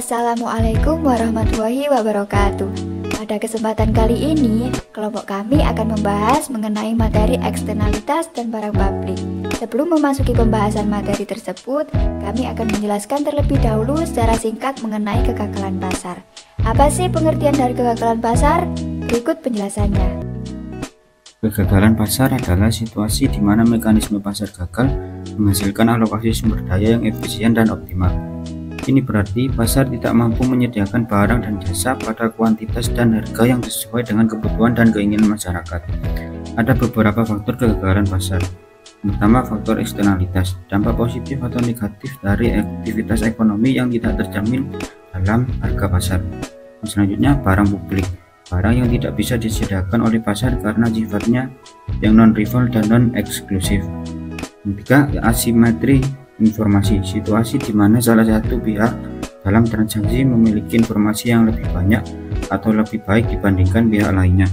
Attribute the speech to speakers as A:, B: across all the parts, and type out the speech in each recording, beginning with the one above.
A: Assalamualaikum warahmatullahi wabarakatuh. Pada kesempatan kali ini, kelompok kami akan membahas mengenai materi eksternalitas dan barang publik. Sebelum memasuki pembahasan materi tersebut, kami akan menjelaskan terlebih dahulu secara singkat mengenai kegagalan pasar. Apa sih pengertian dari kegagalan pasar? Berikut penjelasannya.
B: Kegagalan pasar adalah situasi di mana mekanisme pasar gagal menghasilkan alokasi sumber daya yang efisien dan optimal. Ini berarti pasar tidak mampu menyediakan barang dan jasa pada kuantitas dan harga yang sesuai dengan kebutuhan dan keinginan masyarakat. Ada beberapa faktor kegagalan pasar. Pertama, faktor eksternalitas, dampak positif atau negatif dari aktivitas ekonomi yang tidak terjamin dalam harga pasar. Selanjutnya, barang publik, barang yang tidak bisa disediakan oleh pasar karena sifatnya yang non-rival dan non-eksklusif. Ketiga, asimetri informasi, situasi di mana salah satu pihak dalam transaksi memiliki informasi yang lebih banyak atau lebih baik dibandingkan pihak lainnya.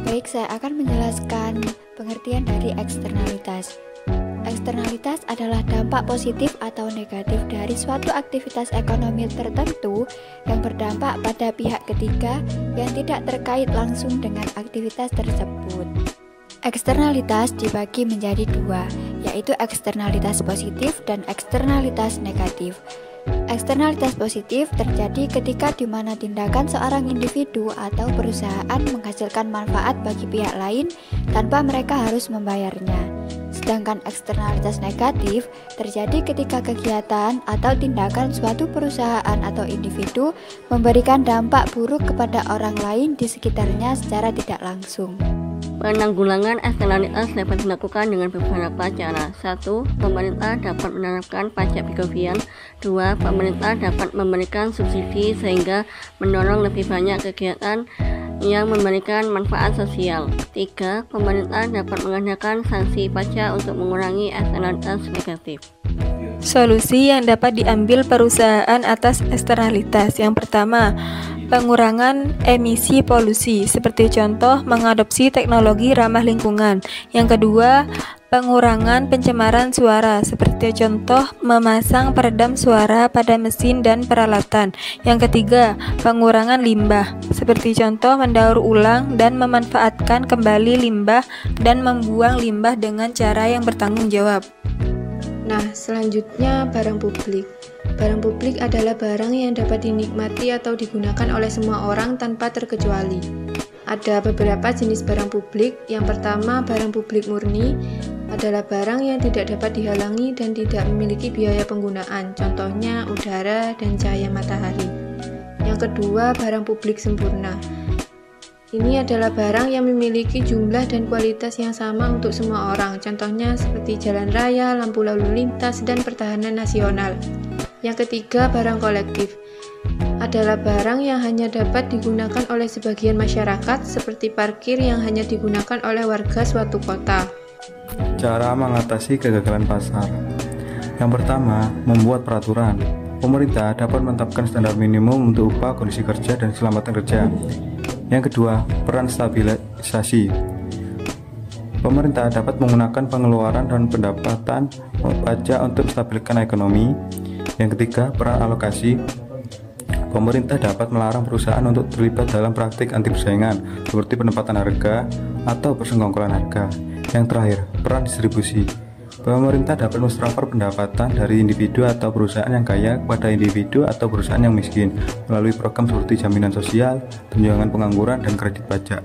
A: Baik, saya akan menjelaskan pengertian dari eksternalitas. Eksternalitas adalah dampak positif atau negatif dari suatu aktivitas ekonomi tertentu yang berdampak pada pihak ketiga yang tidak terkait langsung dengan aktivitas tersebut. Eksternalitas dibagi menjadi dua, yaitu eksternalitas positif dan eksternalitas negatif. Eksternalitas positif terjadi ketika di mana tindakan seorang individu atau perusahaan menghasilkan manfaat bagi pihak lain tanpa mereka harus membayarnya. Sedangkan eksternalitas negatif terjadi ketika kegiatan atau tindakan suatu perusahaan atau individu memberikan dampak buruk kepada orang lain di sekitarnya secara tidak langsung.
C: Penanggulangan eksternalitas dapat dilakukan dengan beberapa cara. 1. Pemerintah dapat menerapkan pajak pikovian. 2. Pemerintah dapat memberikan subsidi sehingga mendorong lebih banyak kegiatan yang memberikan manfaat sosial. 3. Pemerintah dapat mengadakan sanksi pajak untuk mengurangi eksternalitas negatif.
D: Solusi yang dapat diambil perusahaan atas eksternalitas. Yang pertama, pengurangan emisi polusi, seperti contoh mengadopsi teknologi ramah lingkungan. Yang kedua, pengurangan pencemaran suara, seperti contoh memasang peredam suara pada mesin dan peralatan. Yang ketiga, pengurangan limbah, seperti contoh mendaur ulang dan memanfaatkan kembali limbah dan membuang limbah dengan cara yang bertanggung jawab.
E: Nah, selanjutnya barang publik. Barang publik adalah barang yang dapat dinikmati atau digunakan oleh semua orang tanpa terkecuali. Ada beberapa jenis barang publik. Yang pertama, barang publik murni adalah barang yang tidak dapat dihalangi dan tidak memiliki biaya penggunaan, contohnya udara dan cahaya matahari. Yang kedua, barang publik sempurna. Ini adalah barang yang memiliki jumlah dan kualitas yang sama untuk semua orang, contohnya seperti jalan raya, lampu lalu lintas, dan pertahanan nasional. Yang ketiga, barang kolektif adalah barang yang hanya dapat digunakan oleh sebagian masyarakat, seperti parkir yang hanya digunakan oleh warga suatu kota.
F: Cara mengatasi kegagalan pasar. Yang pertama, membuat peraturan. Pemerintah dapat menetapkan standar minimum untuk upah, kondisi kerja, dan keselamatan kerja. Yang kedua, peran stabilisasi. Pemerintah dapat menggunakan pengeluaran dan pendapatan pajak untuk menstabilkan ekonomi. Yang ketiga, peran alokasi. Pemerintah dapat melarang perusahaan untuk terlibat dalam praktik anti persaingan seperti penempatan harga atau persekongkolan harga. Yang terakhir, peran distribusi. Pemerintah dapat mentransfer pendapatan dari individu atau perusahaan yang kaya kepada individu atau perusahaan yang miskin melalui program seperti jaminan sosial, tunjangan pengangguran, dan kredit pajak.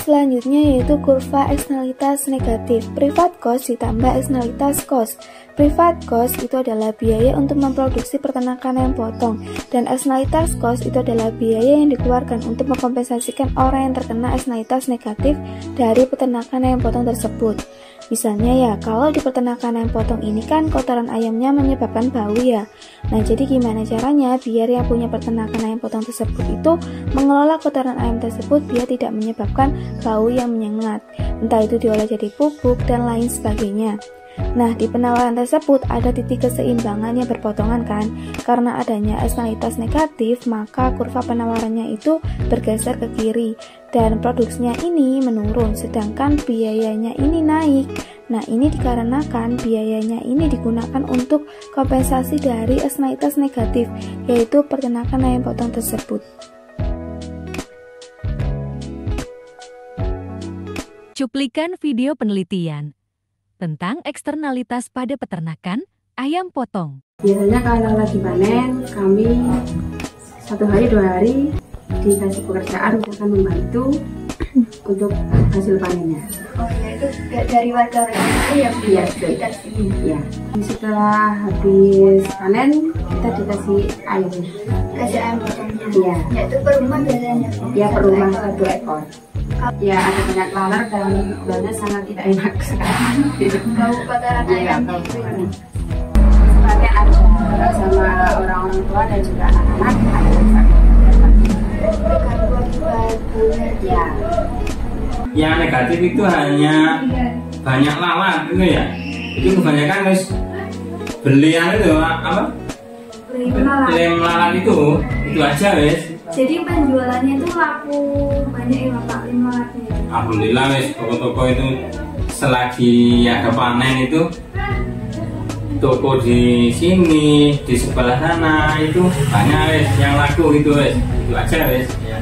G: Selanjutnya yaitu kurva eksternalitas negatif. Private cost ditambah eksternalitas cost. Private cost itu adalah biaya untuk memproduksi peternakan yang potong, dan eksternalitas cost itu adalah biaya yang dikeluarkan untuk mengkompensasikan orang yang terkena eksternalitas negatif dari peternakan yang potong tersebut. Misalnya ya, kalau di peternakan ayam potong ini kan kotoran ayamnya menyebabkan bau ya. Nah, jadi gimana caranya biar yang punya peternakan ayam potong tersebut itu mengelola kotoran ayam tersebut biar tidak menyebabkan bau yang menyengat, entah itu diolah jadi pupuk dan lain sebagainya. Nah, di penawaran tersebut ada titik keseimbangan yang berpotongan kan. Karena adanya eksternalitas negatif, maka kurva penawarannya itu bergeser ke kiri dan produksinya ini menurun, sedangkan biayanya ini naik. Nah, ini dikarenakan biayanya ini digunakan untuk kompensasi dari eksternalitas negatif, yaitu peternakan ayam potong tersebut.
H: Cuplikan video penelitian tentang eksternalitas pada peternakan ayam potong.
I: Biasanya kalau lagi panen, kami 1 hari 2 hari dikasih pekerjaan untuk membantu untuk hasil panennya.
G: Oh ya, itu dari warga-warga itu ya?
I: Iya, sekitar sini. Iya. Setelah habis panen, kita dikasih ayam.
G: Kasih ayam potongnya?
I: Iya.
G: Ya, itu per rumah biasanya?
I: Iya, per rumah 1 ekor. Ya, ada banyak lalat dan baunya sangat tidak enak sekarang.
G: Bau kotoran ayam itu.
I: Sebagai ada sama orang-orang tua dan juga anak-anak ada
G: Ya.
B: Yang negatif itu hanya banyak lalat gitu ya. Itu kebanyakan guys belian itu apa? Lem lalat itu aja guys.
G: Jadi penjualannya itu laku banyak ya Pak, lem lalatnya?
B: Alhamdulillah guys, toko-toko itu selagi ada panen itu toko di sini, di sebelah sana itu banyak guys yang laku gitu guys. Itu aja guys. Ya.